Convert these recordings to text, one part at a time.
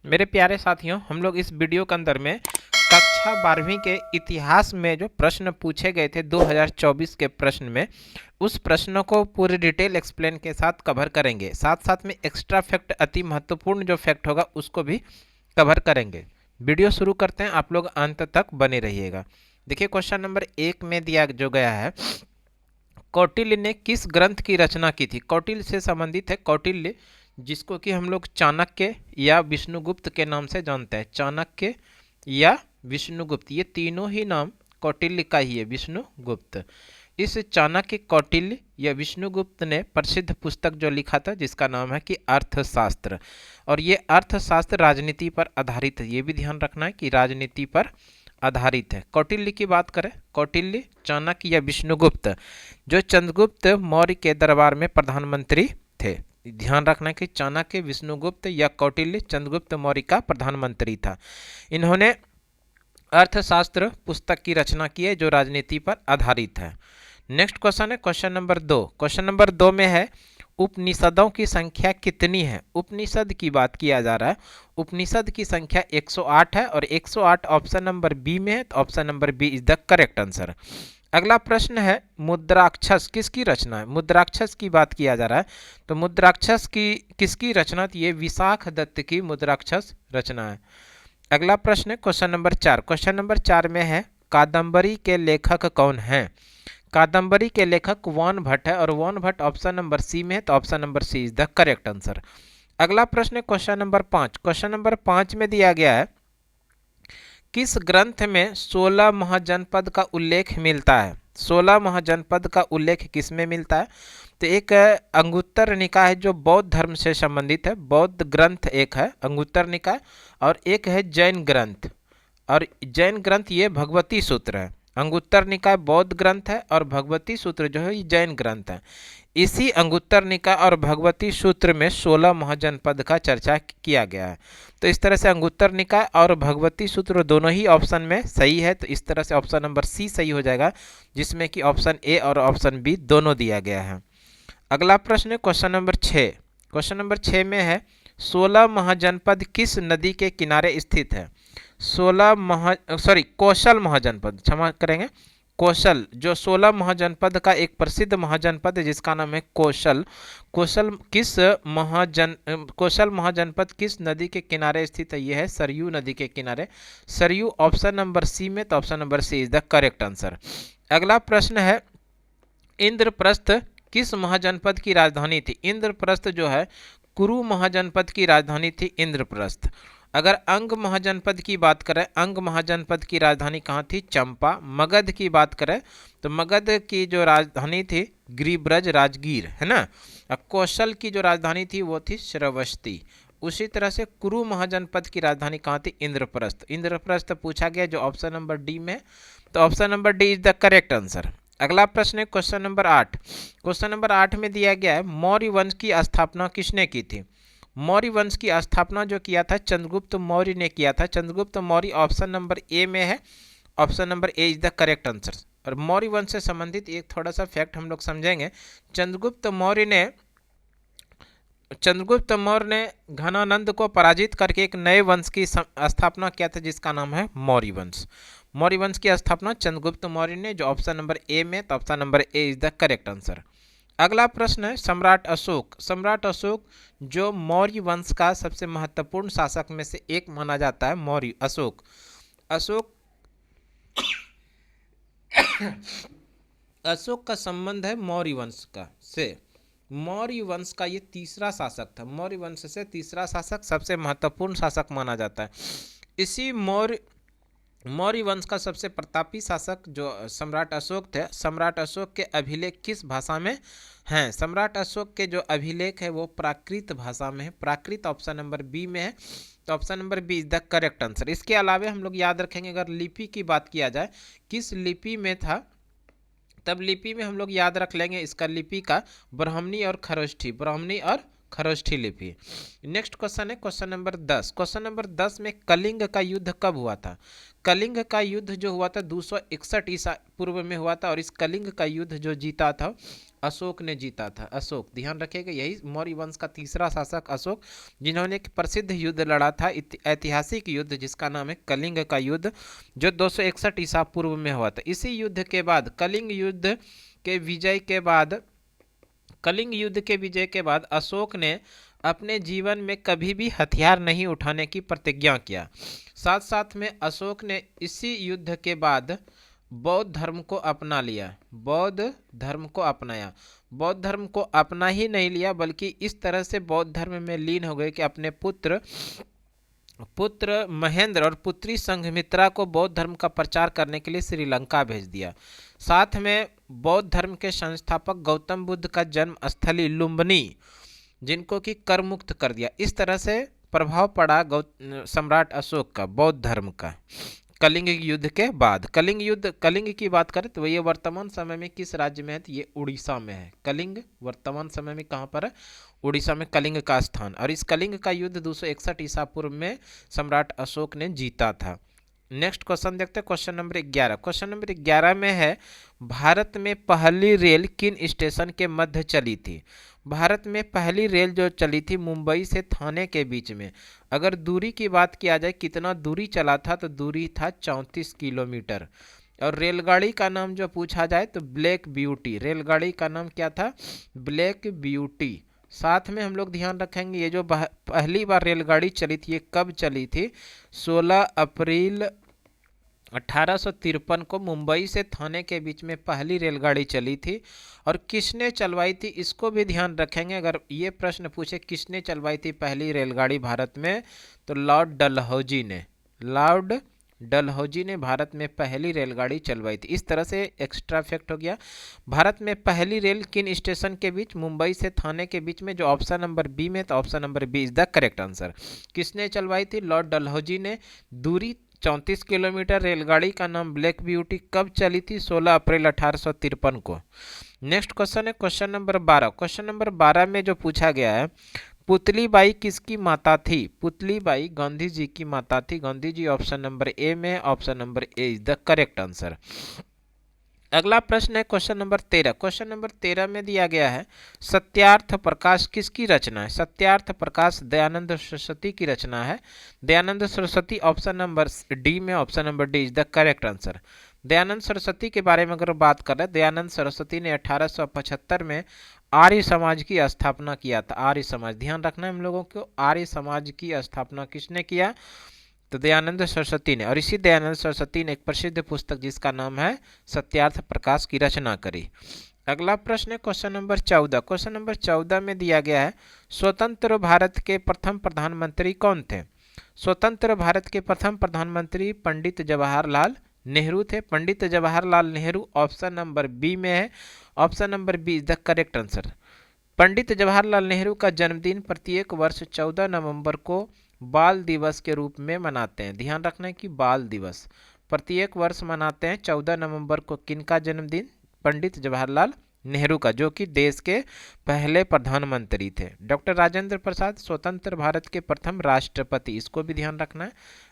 मेरे प्यारे साथियों, हम लोग इस वीडियो के अंदर में कक्षा 12वीं के इतिहास में जो प्रश्न पूछे गए थे 2024 के प्रश्न में, उस प्रश्नों को पूरी डिटेल एक्सप्लेन के साथ कवर करेंगे। साथ साथ में एक्स्ट्रा फैक्ट, अति महत्वपूर्ण जो फैक्ट होगा उसको भी कवर करेंगे। वीडियो शुरू करते हैं, आप लोग अंत तक बने रहिएगा। देखिए, क्वेश्चन नंबर 1 में दिया जो गया है, कौटिल्य ने किस ग्रंथ की रचना की थी। कौटिल्य से संबंधित है कौटिल्य, जिसको कि हम लोग चाणक्य या विष्णुगुप्त के नाम से जानते हैं। चाणक्य या विष्णुगुप्त, ये तीनों ही नाम कौटिल्य का ही है। विष्णुगुप्त, इस चाणक्य, कौटिल्य या विष्णुगुप्त ने प्रसिद्ध पुस्तक जो लिखा था जिसका नाम है कि अर्थशास्त्र। और ये अर्थशास्त्र राजनीति पर आधारित है। ये भी ध्यान रखना है कि राजनीति पर आधारित है। कौटिल्य की बात करें, कौटिल्य, चाणक्य या विष्णुगुप्त, जो चंद्रगुप्त मौर्य के दरबार में प्रधानमंत्री थे। ध्यान रखना कि चाणक्य, विष्णुगुप्त या कौटिल्य चंद्रगुप्त मौर्य का प्रधानमंत्री था। इन्होंने अर्थशास्त्र पुस्तक की रचना की है जो राजनीति पर आधारित है। नेक्स्ट क्वेश्चन है क्वेश्चन नंबर 2। क्वेश्चन नंबर 2 में है, उपनिषदों की संख्या कितनी है। उपनिषद की बात किया जा रहा है। उपनिषद की संख्या 108 है और 108 ऑप्शन नंबर बी में है, तो option number B is the correct answer. अगला प्रश्न है, मुद्राक्षस किसकी रचना है। मुद्राक्षस की बात किया जा रहा है, तो मुद्राक्षस की किसकी रचना थी। ये विशाख दत्त की मुद्राक्षस रचना है। अगला प्रश्न है क्वेश्चन नंबर 4। क्वेश्चन नंबर 4 में है, कादंबरी के लेखक कौन हैं। कादंबरी के लेखक वान भट्ट है और वान भट्ट ऑप्शन नंबर सी में है, तो option number C is the correct answer. अगला प्रश्न है क्वेश्चन नंबर 5। क्वेश्चन नंबर 5 में दिया गया है, किस ग्रंथ में 16 महाजनपद का उल्लेख मिलता है। 16 महाजनपद का उल्लेख किस में मिलता है, तो एक अंगुत्तर निकाय है जो बौद्ध धर्म से संबंधित है। बौद्ध ग्रंथ एक है अंगुत्तर निकाय, और एक है जैन ग्रंथ। और जैन ग्रंथ ये भगवती सूत्र है। अंगुत्तर निकाय बौद्ध ग्रंथ है और भगवती सूत्र जो है ये जैन ग्रंथ है। इसी अंगुत्तर निकाय और भगवती सूत्र में 16 महाजनपद का चर्चा किया गया है। तो इस तरह से अंगुत्तर निकाय और भगवती सूत्र दोनों ही ऑप्शन में सही है, तो इस तरह से ऑप्शन नंबर सी सही हो जाएगा, जिसमें कि ऑप्शन ए और ऑप्शन बी दोनों दिया गया है। अगला प्रश्न है क्वेश्चन नंबर 6। क्वेश्चन नंबर 6 में है, 16 महाजनपद किस नदी के किनारे स्थित है। कौशल महाजनपद, क्षमा करेंगे, कौशल, जो 16 महाजनपद का एक प्रसिद्ध महाजनपद है जिसका नाम है कौशल। कौशल महाजनपद किस नदी के किनारे स्थित है। यह है सरयू नदी के किनारे। सरयू ऑप्शन नंबर सी में, तो option number C is the correct answer. अगला प्रश्न है, इंद्रप्रस्थ किस महाजनपद की राजधानी थी। इंद्रप्रस्थ जो है कुरु महाजनपद की राजधानी थी इंद्रप्रस्थ। अगर अंग महाजनपद की बात करें, अंग महाजनपद की राजधानी कहाँ थी, चंपा। मगध की बात करें तो मगध की जो राजधानी थी गिरिब्रज, राजगीर, है ना। कौशल की जो राजधानी थी वो थी श्रावस्ती। उसी तरह से कुरु महाजनपद की राजधानी कहाँ थी, इंद्रप्रस्थ। इंद्रप्रस्थ पूछा गया जो ऑप्शन नंबर डी में, तो option number D is the correct answer. अगला प्रश्न है क्वेश्चन नंबर 8। क्वेश्चन नंबर 8 में दिया गया है, मौर्य वंश की स्थापना किसने की थी। मौर्य वंश की स्थापना जो किया था चंद्रगुप्त मौर्य ने किया था। Chandragupta Maurya option number A में है, option number A is the correct answer. और मौर्य वंश से संबंधित एक थोड़ा सा फैक्ट हम लोग समझेंगे। चंद्रगुप्त मौर्य ने घनानंद को पराजित करके एक नए वंश की स्थापना किया था जिसका नाम है मौर्य वंश। मौर्य वंश की स्थापना चंद्रगुप्त मौर्य ने, जो ऑप्शन नंबर ए में, तो option number A is the correct answer. अगला प्रश्न है, सम्राट अशोक। सम्राट अशोक जो मौर्य वंश का सबसे महत्वपूर्ण शासक में से एक माना जाता है, मौर्य अशोक। अशोक का संबंध है मौर्य वंश का से। मौर्य वंश का ये तीसरा शासक था। मौर्य वंश से तीसरा शासक सबसे महत्वपूर्ण शासक माना जाता है। इसी मौर्य वंश का सबसे प्रतापी शासक जो सम्राट अशोक थे, सम्राट अशोक के अभिलेख किस भाषा में हैं। सम्राट अशोक के जो अभिलेख है वो प्राकृत भाषा में है। प्राकृत ऑप्शन नंबर बी में है, तो option number B is the correct answer. इसके अलावा हम लोग याद रखेंगे, अगर लिपि की बात किया जाए किस लिपि में था, तब लिपि में हम लोग याद रख लेंगे इसका लिपि का ब्राह्मणी और खरोष्ठी। ब्राह्मणी और खरोष्ठी लिपि। नेक्स्ट क्वेश्चन है क्वेश्चन नंबर 10। क्वेश्चन नंबर 10 में कलिंग का युद्ध कब हुआ था? कलिंग का युद्ध जो हुआ था 261 ईसा पूर्व में हुआ था, और इस कलिंग का युद्ध जो जीता था अशोक ने जीता था। अशोक, ध्यान रखिएगा, यही मौर्य वंश का तीसरा शासक अशोक, जिन्होंने एक प्रसिद्ध युद्ध लड़ा था, ऐतिहासिक युद्ध जिसका नाम है कलिंग का युद्ध, जो 261 ईसा पूर्व में हुआ था। इसी युद्ध के बाद कलिंग युद्ध के विजय के बाद अशोक ने अपने जीवन में कभी भी हथियार नहीं उठाने की प्रतिज्ञा किया। साथ साथ में अशोक ने इसी युद्ध के बाद बौद्ध धर्म को अपना लिया, बौद्ध धर्म को अपनाया। बौद्ध धर्म को अपना ही नहीं लिया, बल्कि इस तरह से बौद्ध धर्म में लीन हो गए कि अपने पुत्र महेंद्र और पुत्री संघमित्रा को बौद्ध धर्म का प्रचार करने के लिए श्रीलंका भेज दिया। साथ में बौद्ध धर्म के संस्थापक गौतम बुद्ध का जन्म स्थली लुम्बिनी, जिनको कि कर मुक्त कर दिया। इस तरह से प्रभाव पड़ा सम्राट अशोक का बौद्ध धर्म का कलिंग युद्ध के बाद। कलिंग की बात करें तो ये वर्तमान समय में किस राज्य में है? तो ये उड़ीसा में है। कलिंग वर्तमान समय में कहाँ पर है? उड़ीसा में कलिंग का स्थान। और इस कलिंग का युद्ध 261 ईसा पूर्व में सम्राट अशोक ने जीता था। नेक्स्ट क्वेश्चन देखते हैं, क्वेश्चन नंबर 11। क्वेश्चन नंबर 11 में है, भारत में पहली रेल किन स्टेशन के मध्य चली थी? भारत में पहली रेल जो चली थी मुंबई से थाने के बीच में। अगर दूरी की बात किया जाए कितना दूरी चला था, तो दूरी था 34 किलोमीटर। और रेलगाड़ी का नाम जो पूछा जाए तो ब्लैक ब्यूटी, रेलगाड़ी का नाम क्या था? Black beauty. साथ में हम लोग ध्यान रखेंगे, ये जो पहली बार रेलगाड़ी चली थी ये कब चली थी? 16 अप्रैल 1853 को मुंबई से थाने के बीच में पहली रेलगाड़ी चली थी। और किसने चलवाई थी, इसको भी ध्यान रखेंगे। अगर ये प्रश्न पूछे किसने चलवाई थी पहली रेलगाड़ी भारत में, तो लॉर्ड डलहौजी ने भारत में पहली रेलगाड़ी चलवाई थी। इस तरह से एक्स्ट्रा फैक्ट हो गया। भारत में पहली रेल किन स्टेशन के बीच? मुंबई से थाने के बीच में, जो ऑप्शन नंबर बी में, तो option number B is the correct answer. किसने चलवाई थी? लॉर्ड डलहौजी ने। दूरी 34 किलोमीटर। रेलगाड़ी का नाम ब्लैक ब्यूटी। कब चली थी? 16 अप्रैल 1853 को। नेक्स्ट क्वेश्चन है क्वेश्चन नंबर 12। क्वेश्चन नंबर 12 में जो पूछा गया है, पुतली बाई किसकी माता थी? पुतली बाई गांधी जी की माता थी। Gandhi ji option number A में, option number A is the correct answer. अगला प्रश्न है क्वेश्चन नंबर 13। क्वेश्चन नंबर 13 में दिया गया है, सत्यार्थ प्रकाश किसकी रचना है? सत्यार्थ प्रकाश दयानंद सरस्वती की रचना है। Dayanand Saraswati option number D में, option number D is the correct answer. Dayanand Saraswati के बारे में अगर बात करें, दयानंद सरस्वती ने 1875 में आर्य समाज की स्थापना किया था। आर्य समाज, ध्यान रखना है हम लोगों को, आर्य समाज की स्थापना किसने किया? तो दयानंद सरस्वती ने। और इसी दयानंद सरस्वती ने एक प्रसिद्ध पुस्तक जिसका नाम है सत्यार्थ प्रकाश की रचना करी। अगला प्रश्न है क्वेश्चन नंबर 14। क्वेश्चन नंबर 14 में दिया गया है, स्वतंत्र भारत के प्रथम प्रधानमंत्री कौन थे? स्वतंत्र भारत के प्रथम प्रधानमंत्री पंडित जवाहरलाल नेहरू थे। Pandit Jawaharlal Nehru option number B में है, option number B is the correct answer. Pandit Jawaharlal Nehru का जन्मदिन प्रत्येक वर्ष 14 नवंबर को बाल दिवस के रूप में मनाते हैं। ध्यान रखना है कि बाल दिवस प्रत्येक वर्ष मनाते हैं 14 नवंबर को। किनका जन्मदिन? पंडित जवाहरलाल नेहरू का, जो कि देश के पहले प्रधानमंत्री थे। डॉक्टर राजेंद्र प्रसाद स्वतंत्र भारत के प्रथम राष्ट्रपति, इसको भी ध्यान रखना है,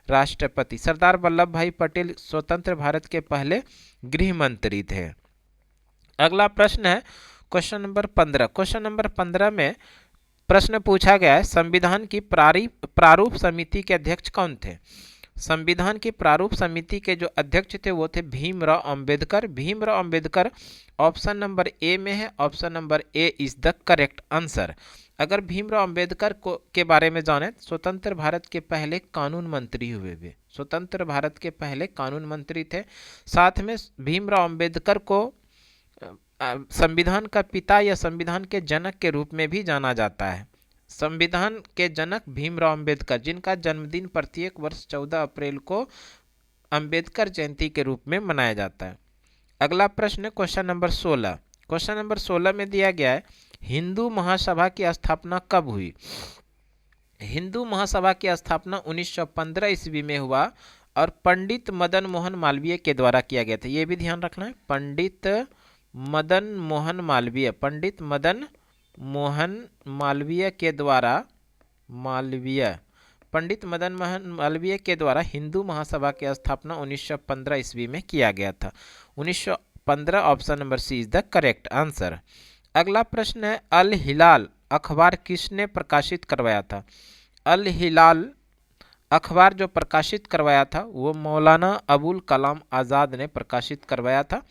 राष्ट्रपति। सरदार वल्लभ भाई पटेल स्वतंत्र भारत के पहले गृह मंत्री थे। अगला प्रश्न है क्वेश्चन नंबर 15। क्वेश्चन नंबर 15 में प्रश्न पूछा गया है, संविधान की प्रारूप समिति के अध्यक्ष कौन थे? संविधान की प्रारूप समिति के जो अध्यक्ष थे वो थे Bhimrao Ambedkar. Bhimrao Ambedkar option number A में है, option number A is the correct answer. अगर भीमराव अंबेडकर को के बारे में जाने, स्वतंत्र भारत के पहले कानून मंत्री हुए वे, स्वतंत्र भारत के पहले कानून मंत्री थे। साथ में भीमराव अंबेडकर को संविधान का पिता या संविधान के जनक के रूप में भी जाना जाता है। संविधान के जनक भीमराव अंबेडकर, जिनका जन्मदिन प्रत्येक वर्ष 14 अप्रैल को अंबेडकर जयंती के रूप में मनाया जाता है। अगला प्रश्न क्वेश्चन नंबर 16। क्वेश्चन नंबर 16 में दिया गया है, हिंदू महासभा की स्थापना कब हुई? हिंदू महासभा की स्थापना 1915 ईस्वी में हुआ और पंडित मदन मोहन मालवीय के द्वारा किया गया था। ये भी ध्यान रखना है, पंडित मदन मोहन मालवीय, पंडित मदन मोहन मालवीय के द्वारा पंडित मदन मोहन मालवीय के द्वारा हिंदू महासभा की स्थापना 1915 ईस्वी में किया गया था। 1915 option number C is the correct answer. अगला प्रश्न है, अल हिलाल अखबार किसने प्रकाशित करवाया था? अल हिलाल अखबार जो प्रकाशित करवाया था वो मौलाना अबुल कलाम आज़ाद ने प्रकाशित करवाया था।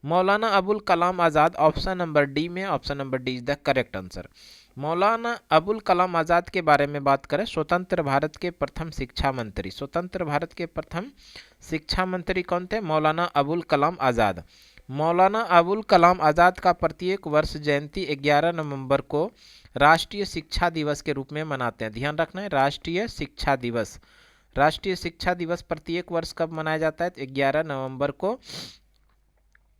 Maulana Abul Kalam Azad option number D में, option number D is the correct answer. Maulana Abul Kalam Azad के बारे में बात करें, स्वतंत्र भारत के प्रथम शिक्षा मंत्री, स्वतंत्र भारत के प्रथम शिक्षा मंत्री कौन थे? मौलाना अबुल कलाम आज़ाद। मौलाना अबुल कलाम आज़ाद का प्रत्येक वर्ष जयंती 11 नवंबर को राष्ट्रीय शिक्षा दिवस के रूप में मनाते हैं। ध्यान रखना है, राष्ट्रीय शिक्षा दिवस। राष्ट्रीय शिक्षा दिवस प्रत्येक वर्ष कब मनाया जाता है? तो 11 नवंबर को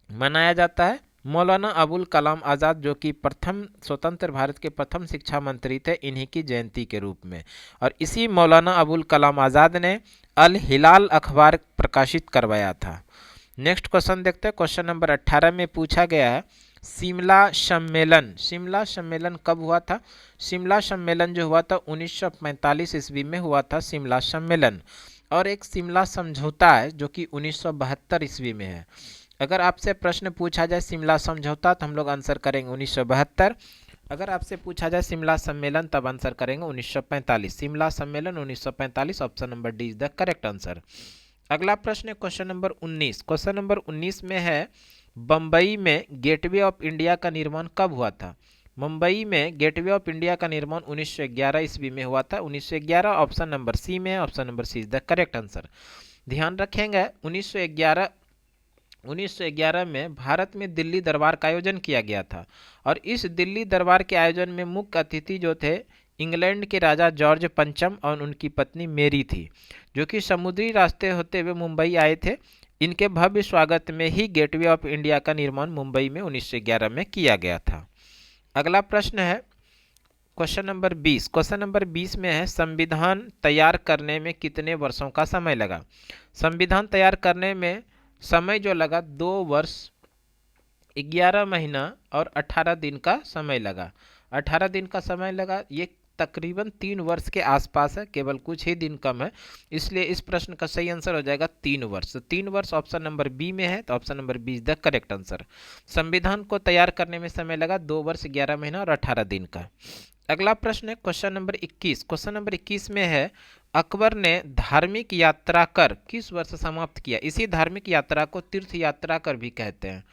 मनाया जाता है। मौलाना अबुल कलाम आज़ाद जो कि प्रथम स्वतंत्र भारत के प्रथम शिक्षा मंत्री थे, इन्हीं की जयंती के रूप में। और इसी मौलाना अबुल कलाम आज़ाद ने अल हिलाल अखबार प्रकाशित करवाया था। नेक्स्ट क्वेश्चन देखते हैं। क्वेश्चन नंबर 18 में पूछा गया है, शिमला सम्मेलन, शिमला सम्मेलन कब हुआ था? शिमला सम्मेलन जो हुआ था 1945 ईस्वी में हुआ था शिमला सम्मेलन। और एक शिमला समझौता है जो कि 1972 ईस्वी में है। अगर आपसे प्रश्न पूछा जाए शिमला समझौता तो हम लोग आंसर करेंगे 1972। अगर आपसे पूछा जाए शिमला सम्मेलन तब आंसर करेंगे 1945। शिमला सम्मेलन 1945, option number D is the correct answer. अगला प्रश्न है क्वेश्चन नंबर 19। क्वेश्चन नंबर 19 में है, बम्बई में गेटवे ऑफ इंडिया का निर्माण कब हुआ था? मुंबई में गेटवे ऑफ इंडिया का निर्माण 1911 ईस्वी में हुआ था। 1911 ऑप्शन नंबर सी में, option number C is the correct answer. ध्यान रखेंगे 1911 में भारत में दिल्ली दरबार का आयोजन किया गया था। और इस दिल्ली दरबार के आयोजन में मुख्य अतिथि जो थे इंग्लैंड के राजा जॉर्ज पंचम और उनकी पत्नी मेरी थी, जो कि समुद्री रास्ते होते हुए मुंबई आए थे। इनके भव्य स्वागत में ही गेटवे ऑफ इंडिया का निर्माण मुंबई में 1911 में किया गया था। अगला प्रश्न है क्वेश्चन नंबर 20। क्वेश्चन नंबर 20 में है, संविधान तैयार करने में कितने वर्षों का समय लगा? संविधान तैयार करने में समय जो लगा 2 वर्ष 11 महीना और 18 दिन का समय लगा। 18 दिन का समय लगा। ये तकरीबन 3 वर्ष के आसपास है, केवल कुछ ही दिन कम है, इसलिए इस प्रश्न का सही आंसर हो जाएगा 3 वर्ष। 3 वर्ष ऑप्शन नंबर बी में है, तो option number B is the correct answer. संविधान को तैयार करने में समय लगा 2 वर्ष 11 महीना और 18 दिन का। अगला प्रश्न है क्वेश्चन नंबर 21। क्वेश्चन नंबर 21 में है, अकबर ने धार्मिक यात्रा कर किस वर्ष समाप्त किया? इसी धार्मिक यात्रा को तीर्थ यात्रा कर भी कहते हैं।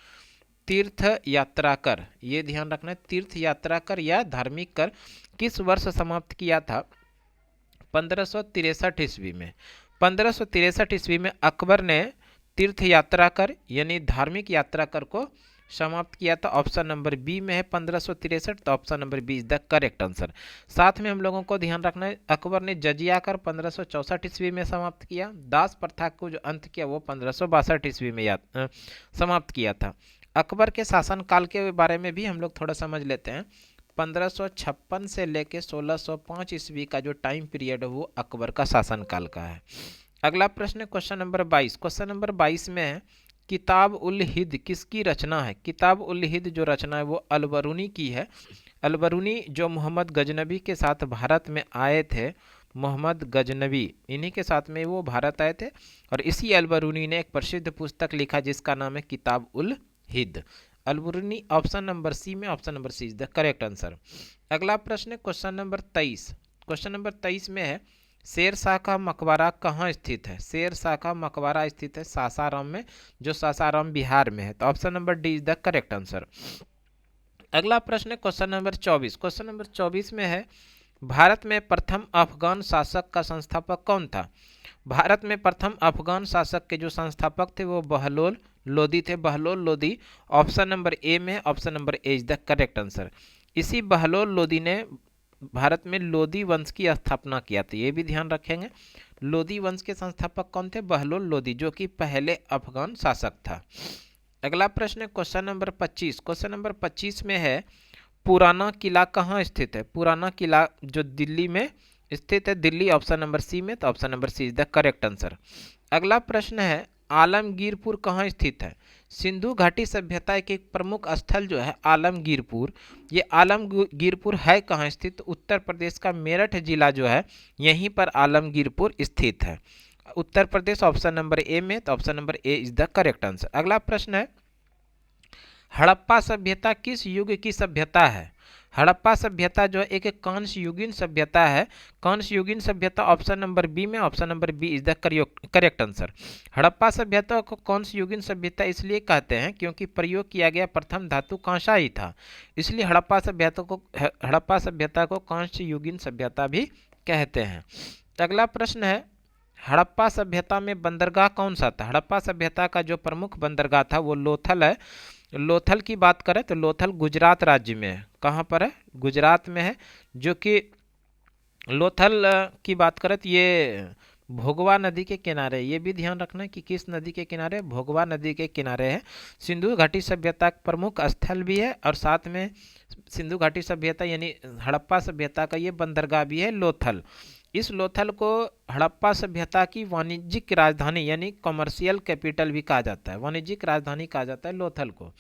तीर्थ यात्रा कर, ये ध्यान रखना है, तीर्थ यात्रा कर या धार्मिक कर किस वर्ष समाप्त किया था? 1563 ईस्वी में। 1563 ईस्वी में अकबर ने तीर्थ यात्रा कर यानी धार्मिक यात्रा कर को समाप्त किया था। ऑप्शन नंबर बी में है 1563, तो option number B is the correct answer. साथ में हम लोगों को ध्यान रखना है, अकबर ने जजिया कर 1564 ईस्वी में समाप्त किया। दास प्रथा को जो अंत किया वो 1562 ईस्वी में समाप्त किया था। अकबर के शासनकाल के बारे में भी हम लोग थोड़ा समझ लेते हैं। 1556 से लेके 1605 ईस्वी का जो टाइम पीरियड है वो अकबर का शासनकाल का है। अगला प्रश्न है क्वेश्चन नंबर 22। क्वेश्चन नंबर 22 में है, किताब उल हिंद किसकी रचना है? किताब उल हिंद जो रचना है वो अलबरूनी की है। अलबरूनी जो मोहम्मद गजनबी के साथ भारत में आए थे, मोहम्मद गजनबी इन्हीं के साथ में वो भारत आए थे। और इसी अलबरूनी ने एक प्रसिद्ध पुस्तक लिखा जिसका नाम है Kitab ul Hind. Alberuni option number C में, option number C is the correct answer. अगला प्रश्न है क्वेश्चन नंबर 23। क्वेश्चन नंबर 23 में है, शेर शाह का मकबरा कहाँ स्थित है? शेर शाह का मकबरा स्थित है सासाराम में, जो सासाराम बिहार में है, तो option number D is the correct answer. अगला प्रश्न है क्वेश्चन नंबर 24। क्वेश्चन नंबर 24 में है, भारत में प्रथम अफगान शासक का संस्थापक कौन था? भारत में प्रथम अफगान शासक के जो संस्थापक थे वो बहलोल लोदी थे। Bahlol Lodi option number A में, option number A is the correct answer. इसी बहलोल लोदी ने भारत में लोदी वंश की स्थापना किया था, ये भी ध्यान रखेंगे। लोदी वंश के संस्थापक कौन थे? बहलोल लोदी, जो कि पहले अफगान शासक था। अगला प्रश्न है क्वेश्चन नंबर 25। क्वेश्चन नंबर 25 में है, पुराना किला कहाँ स्थित है? पुराना किला जो दिल्ली में स्थित है, दिल्ली ऑप्शन नंबर सी में, तो option number C is the correct answer. अगला प्रश्न है आलमगीरपुर कहाँ स्थित है? सिंधु घाटी सभ्यता के एक प्रमुख स्थल जो है आलमगीरपुर, ये आलमगीरपुर है कहाँ स्थित? तो उत्तर प्रदेश का मेरठ जिला जो है यहीं पर आलमगीरपुर स्थित है। Uttar Pradesh option number A में, तो option number A is the correct answer. अगला प्रश्न है, हड़प्पा सभ्यता किस युग की सभ्यता है? हड़प्पा सभ्यता जो है एक कांस्य युगीन सभ्यता है। कांस्य युगीन सभ्यता ऑप्शन नंबर बी में, option number B is the correct answer. Harappa सभ्यता को कांस्य युगीन सभ्यता इसलिए कहते हैं क्योंकि प्रयोग किया गया प्रथम धातु कांसा ही था, इसलिए हड़प्पा सभ्यता को कांस्य युगीन सभ्यता भी कहते हैं। अगला प्रश्न है, हड़प्पा सभ्यता में बंदरगाह कौन सा था? हड़प्पा सभ्यता का जो प्रमुख बंदरगाह था वो लोथल है। लोथल की बात करें तो लोथल गुजरात राज्य में है। कहाँ पर है? गुजरात में है। जो कि लोथल की बात करें तो ये भोगवा नदी के किनारे, ये भी ध्यान रखना कि किस नदी के किनारे? भोगवा नदी के किनारे है। सिंधु घाटी सभ्यता का प्रमुख स्थल भी है और साथ में सिंधु घाटी सभ्यता यानी हड़प्पा सभ्यता का ये बंदरगाह भी है लोथल। इस लोथल को हड़प्पा सभ्यता की वाणिज्यिक राजधानी यानी कॉमर्शियल कैपिटल भी कहा जाता है, वाणिज्यिक राजधानी कहा जाता है लोथल को।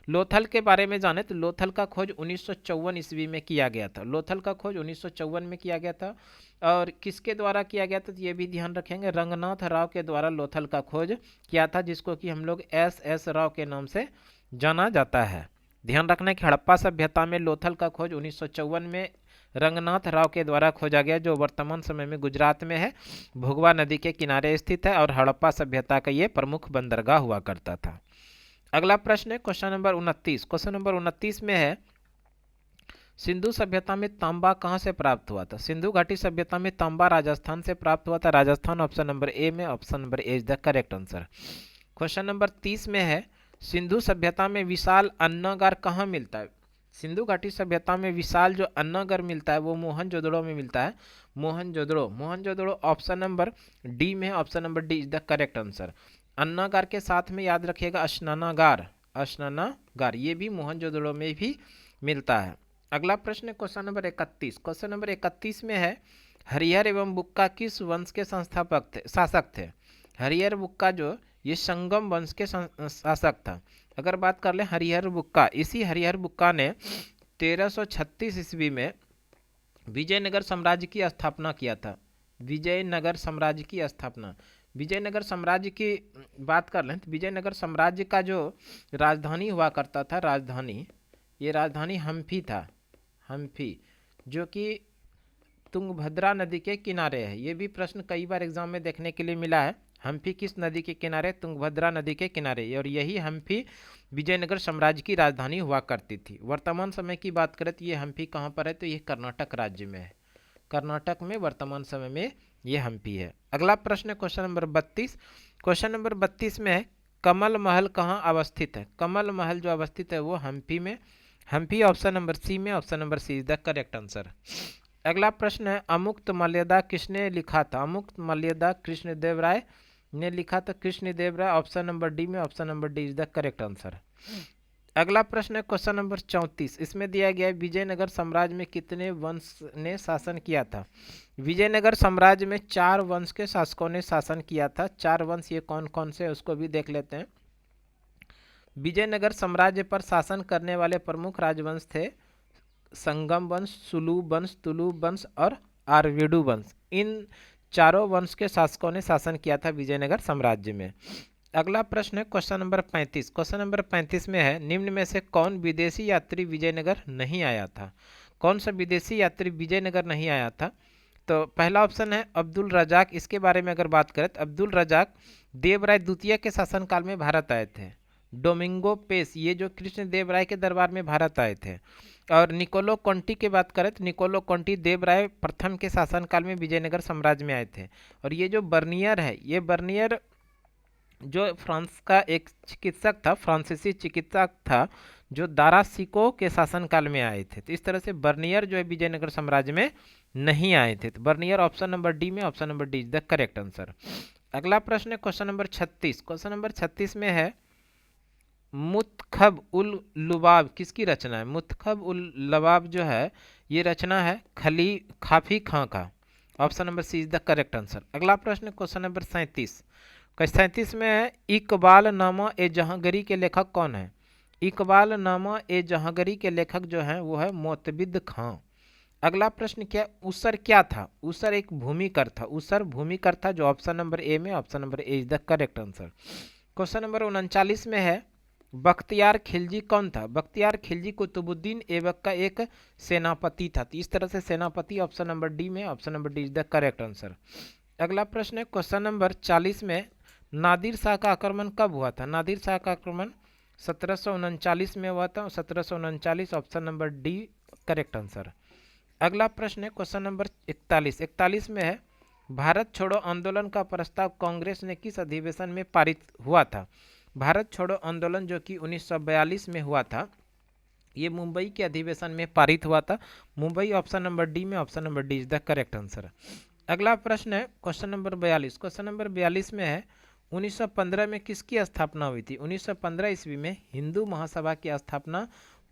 लोथल के बारे में जाने तो लोथल का खोज 1954 ईस्वी में किया गया था। लोथल का खोज 1954 में किया गया था और किसके द्वारा किया गया था तो ये भी ध्यान रखेंगे, रंगनाथ राव के द्वारा लोथल का खोज किया था, जिसको कि हम लोग एस राव के नाम से जाना जाता है। ध्यान रखना कि हड़प्पा सभ्यता में लोथल का खोज 1954 में रंगनाथ राव के द्वारा खोजा गया, जो वर्तमान समय में गुजरात में है, भोगवा नदी के किनारे स्थित है और हड़प्पा सभ्यता का ये प्रमुख बंदरगाह हुआ करता था। अगला प्रश्न है क्वेश्चन नंबर 29। क्वेश्चन नंबर 29 में है, सिंधु सभ्यता में तांबा कहाँ से प्राप्त हुआ था? सिंधु घाटी सभ्यता में तांबा राजस्थान से प्राप्त हुआ था। राजस्थान ऑप्शन नंबर ए में, option number A is the correct answer. Question number 30 में है, सिंधु सभ्यता में विशाल अन्नागार कहाँ मिलता है? सिंधु घाटी सभ्यता में विशाल जो अन्नागार मिलता है वो मोहनजोदड़ो में मिलता है। मोहनजोदड़ो ऑप्शन नंबर डी में, option number D is the correct answer. अन्नागार के साथ में याद रखिएगा स्नानागार, ये भी मोहनजोदड़ो में भी मिलता है। अगला प्रश्न क्वेश्चन नंबर 31। क्वेश्चन नंबर 31 में है, हरिहर एवं बुक्का किस वंश के शासक थे? हरिहर बुक्का जो ये संगम वंश के शासक था। अगर बात कर लें हरिहर बुक्का, इसी हरिहर बुक्का ने 1336 ईस्वी में विजयनगर साम्राज्य की स्थापना किया था। विजयनगर साम्राज्य की बात कर लें तो विजयनगर साम्राज्य का जो राजधानी हुआ करता था, ये राजधानी हम्पी था। हम्पी जो कि तुंगभद्रा नदी के किनारे है। ये भी प्रश्न कई बार एग्जाम में देखने के लिए मिला है। हम्पी किस नदी के किनारे? तुंगभद्रा नदी के किनारे। और यही हम्पी विजयनगर साम्राज्य की राजधानी हुआ करती थी। वर्तमान समय की बात करें तो ये हम्पी कहाँ पर है? तो ये कर्नाटक राज्य में है। कर्नाटक में वर्तमान समय में ये हम्पी है। अगला प्रश्न क्वेश्चन नंबर 32। क्वेश्चन नंबर 32 में है, कमल महल कहाँ अवस्थित है? कमल महल जो अवस्थित है वो हम्पी में। हम्पी ऑप्शन नंबर सी में, option number C is the correct answer. अगला प्रश्न है, अमुक्त मर्यादा किसने लिखा था? अमुक्त मर्यादा कृष्णदेव राय ने लिखा था। कृष्णदेव राय ऑप्शन नंबर डी में, option number D is the correct answer. अगला प्रश्न है क्वेश्चन नंबर 34। इसमें दिया गया है, विजयनगर साम्राज्य में कितने वंश ने शासन किया था? विजयनगर साम्राज्य में 4 वंश के शासकों ने शासन किया था। 4 वंश ये कौन कौन से उसको भी देख लेते हैं। विजयनगर साम्राज्य पर शासन करने वाले प्रमुख राजवंश थे संगम वंश, सुलू वंश, तुलु वंश और आरवेडु वंश। इन चारों वंश के शासकों ने शासन किया था विजयनगर साम्राज्य में। अगला प्रश्न है क्वेश्चन नंबर 35। क्वेश्चन नंबर 35 में है, निम्न में से कौन विदेशी यात्री विजयनगर नहीं आया था? कौन सा विदेशी यात्री विजयनगर नहीं आया था? तो पहला ऑप्शन है अब्दुल रजाक। इसके बारे में अगर बात करें तो अब्दुल रजाक देवराय द्वितीय के शासनकाल में भारत आए थे। डोमिंगो पेस ये जो कृष्णदेव राय के दरबार में भारत आए थे। और निकोलो कॉन्टी की बात करें तो निकोलो कॉन्टी देवराय प्रथम के शासनकाल में विजयनगर साम्राज्य में आए थे। और ये जो बर्नियर है, ये बर्नियर जो फ्रांस का एक चिकित्सक था, फ्रांसीसी चिकित्सक था, जो दारासिको के शासनकाल में आए थे। तो इस तरह से बर्नियर जो है विजयनगर साम्राज्य में नहीं आए थे। तो बर्नियर ऑप्शन नंबर डी में, option number D is the correct answer. अगला प्रश्न है क्वेश्चन नंबर 36। क्वेश्चन नंबर 36 में है, मुतखब उल लुबाब किसकी रचना है? मुतखब उल लबाब जो है ये रचना है खाफी खां का। Option number C is the correct answer. अगला प्रश्न क्वेश्चन नंबर 37। 37 में है इकबाल नामा ए जहांगीरी के लेखक कौन है? इकबाल नामा ए जहांगीरी के लेखक जो हैं वो है मोतबिद खां। अगला प्रश्न क्या, उसर क्या था? उसर एक भूमिकर था। उसर भूमिकर था, जो ऑप्शन नंबर ए में, option number A is the correct answer. Question number 39 में है बख्तियार खिलजी कौन था? बख्तियार खिलजी कुतुबुद्दीन ऐबक का एक सेनापति था। तो इस तरह से सेनापति ऑप्शन नंबर डी में, option number D is the correct answer. अगला प्रश्न है क्वेश्चन नंबर 40 में नादिर शाह का आक्रमण कब हुआ था? नादिर शाह का आक्रमण 1739 में हुआ था। 1739 option number D correct answer. अगला प्रश्न है क्वेश्चन नंबर 41 में है भारत छोड़ो आंदोलन का प्रस्ताव कांग्रेस ने किस अधिवेशन में पारित हुआ था? भारत छोड़ो आंदोलन जो कि 1942 में हुआ था, ये मुंबई के अधिवेशन में पारित हुआ था। मुंबई ऑप्शन नंबर डी में, option number D is the correct answer. अगला प्रश्न है क्वेश्चन नंबर 42। क्वेश्चन नंबर 42 में है 1915 में किसकी स्थापना हुई थी? 1915 ईस्वी में हिंदू महासभा की स्थापना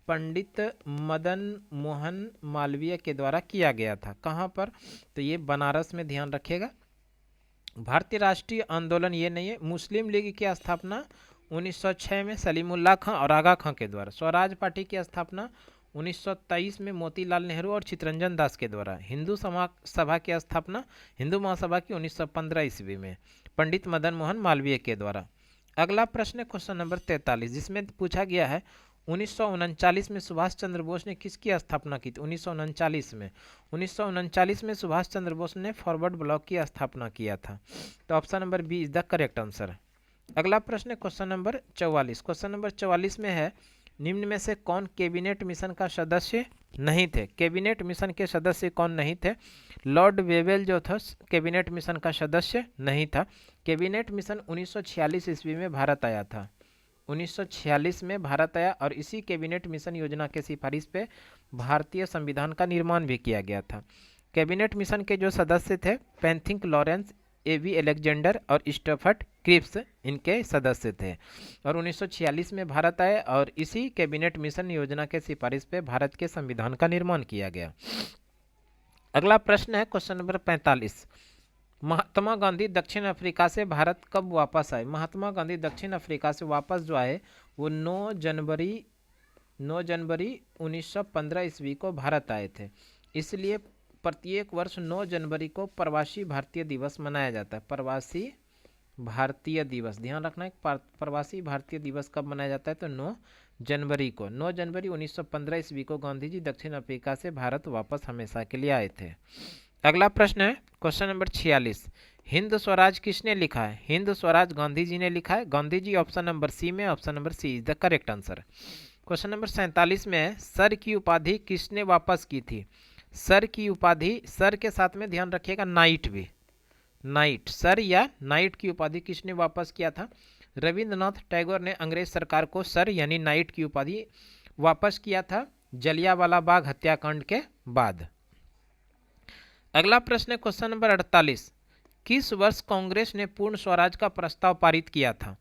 पंडित मदन मोहन मालवीय के द्वारा किया गया था। कहाँ पर? तो ये बनारस में, ध्यान रखिएगा। भारतीय राष्ट्रीय आंदोलन ये नहीं है। मुस्लिम लीग की स्थापना 1906 में सलीमुल्लाह खां और आगा खां के द्वारा। स्वराज पार्टी की स्थापना 1923 में मोतीलाल नेहरू और चितरंजन दास के द्वारा। हिंदू सभा की स्थापना, हिंदू महासभा की 1915 ईस्वी में पंडित मदन मोहन मालवीय के द्वारा। अगला प्रश्न है क्वेश्चन नंबर 43, जिसमें पूछा गया है 1939 में सुभाष चंद्र बोस ने किसकी स्थापना की थी? 1939 में सुभाष चंद्र बोस ने फॉरवर्ड ब्लॉक की स्थापना किया था। तो option number B is the correct answer. अगला प्रश्न है क्वेश्चन नंबर 44। क्वेश्चन नंबर 44 में है निम्न में से कौन कैबिनेट मिशन का सदस्य नहीं थे? कैबिनेट मिशन के सदस्य कौन नहीं थे? लॉर्ड वेवेल जो था कैबिनेट मिशन का सदस्य नहीं था। कैबिनेट मिशन 1946 ईस्वी में भारत आया था। 1946 में भारत आया और इसी कैबिनेट मिशन योजना के सिफारिश पे भारतीय संविधान का निर्माण भी किया गया था। कैबिनेट मिशन के जो सदस्य थे पेंथिक लॉरेंस, एवी अलेक्जेंडर और स्टफर्ड क्रिप्स इनके सदस्य थे। और 1946 में भारत आए और इसी कैबिनेट मिशन योजना के सिफारिश पे भारत के संविधान का निर्माण किया गया। अगला प्रश्न है क्वेश्चन नंबर 45। महात्मा गांधी दक्षिण अफ्रीका से भारत कब वापस आए? महात्मा गांधी दक्षिण अफ्रीका से वापस जो आए वो 9 जनवरी 1915 ईस्वी को भारत आए थे। इसलिए प्रत्येक वर्ष 9 जनवरी को प्रवासी भारतीय दिवस मनाया जाता है। प्रवासी भारतीय दिवस, ध्यान रखना है, प्रवासी भारतीय दिवस कब मनाया जाता है? तो 9 जनवरी को। 9 जनवरी 1915 ईस्वी को गांधी जी दक्षिण अफ्रीका से भारत वापस हमेशा के लिए आए थे। अगला प्रश्न है क्वेश्चन नंबर 46। हिंद स्वराज किसने लिखा है? हिंद स्वराज गांधी जी ने लिखा है। Gandhi ji option number C में, option number C is the correct answer. Question number 47 में है सर की उपाधि किसने वापस की थी? सर की उपाधि, सर के साथ में ध्यान रखिएगा नाइट भी, नाइट, सर या नाइट की उपाधि किसने वापस किया था? रविंद्रनाथ टैगोर ने अंग्रेज सरकार को सर यानी नाइट की उपाधि वापस किया था जलियांवाला बाग हत्याकांड के बाद। अगला प्रश्न है क्वेश्चन नंबर 48। किस वर्ष कांग्रेस ने पूर्ण स्वराज का प्रस्ताव पारित किया था?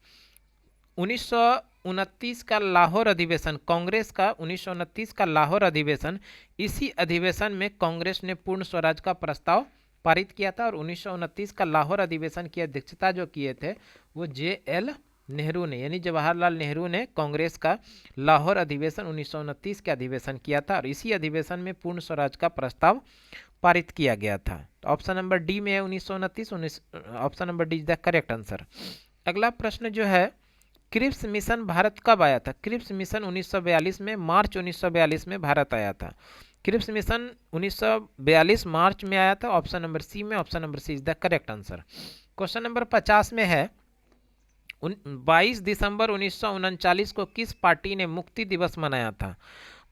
1929 का लाहौर अधिवेशन, कांग्रेस का 1929 का लाहौर अधिवेशन, इसी अधिवेशन में कांग्रेस ने पूर्ण स्वराज का प्रस्ताव पारित किया था। और 1929 का लाहौर अधिवेशन की अध्यक्षता जो किए थे वो JL नेहरू ने, यानी जवाहरलाल नेहरू ने कांग्रेस का लाहौर अधिवेशन 1929 के अधिवेशन किया था और इसी अधिवेशन में पूर्ण स्वराज का प्रस्ताव पारित किया गया था। तो ऑप्शन नंबर डी में है 1929, option number D is the correct answer. अगला प्रश्न जो है क्रिप्स मिशन भारत कब आया था? क्रिप्स मिशन 1942 में, मार्च 1942 में भारत आया था। क्रिप्स मिशन 1942 मार्च में आया था। ऑप्शन नंबर सी में, option number C is the correct answer. Question number 50 में है 22 दिसंबर 1939 को किस पार्टी ने मुक्ति दिवस मनाया था?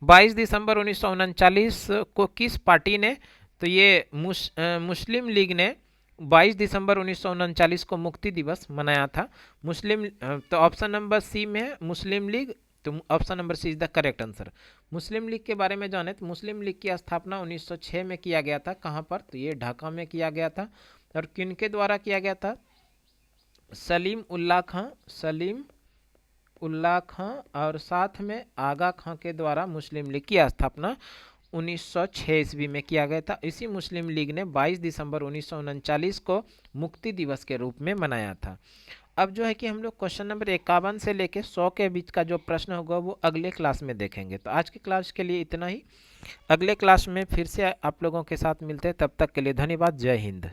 22 दिसंबर 1939 को किस पार्टी ने? तो ये मुस्लिम लीग ने 22 दिसंबर 1939 को मुक्ति दिवस मनाया था। मुस्लिम, तो ऑप्शन नंबर सी में है मुस्लिम लीग, तो option number C is the correct answer. Muslim League के बारे में जाने तो मुस्लिम लीग की स्थापना 1906 में किया गया था। कहाँ पर? तो ये ढाका में किया गया था। और किन के द्वारा किया गया था? सलीम उल्लाह खां और साथ में आगा खां के द्वारा मुस्लिम लीग की स्थापना 1906 ईस्वी में किया गया था। इसी मुस्लिम लीग ने 22 दिसंबर 1939 को मुक्ति दिवस के रूप में मनाया था। अब जो है कि हम लोग क्वेश्चन नंबर 51 से लेके 100 के बीच का जो प्रश्न होगा वो अगले क्लास में देखेंगे। तो आज की क्लास के लिए इतना ही। अगले क्लास में फिर से आप लोगों के साथ मिलते हैं, तब तक के लिए धन्यवाद। जय हिंद।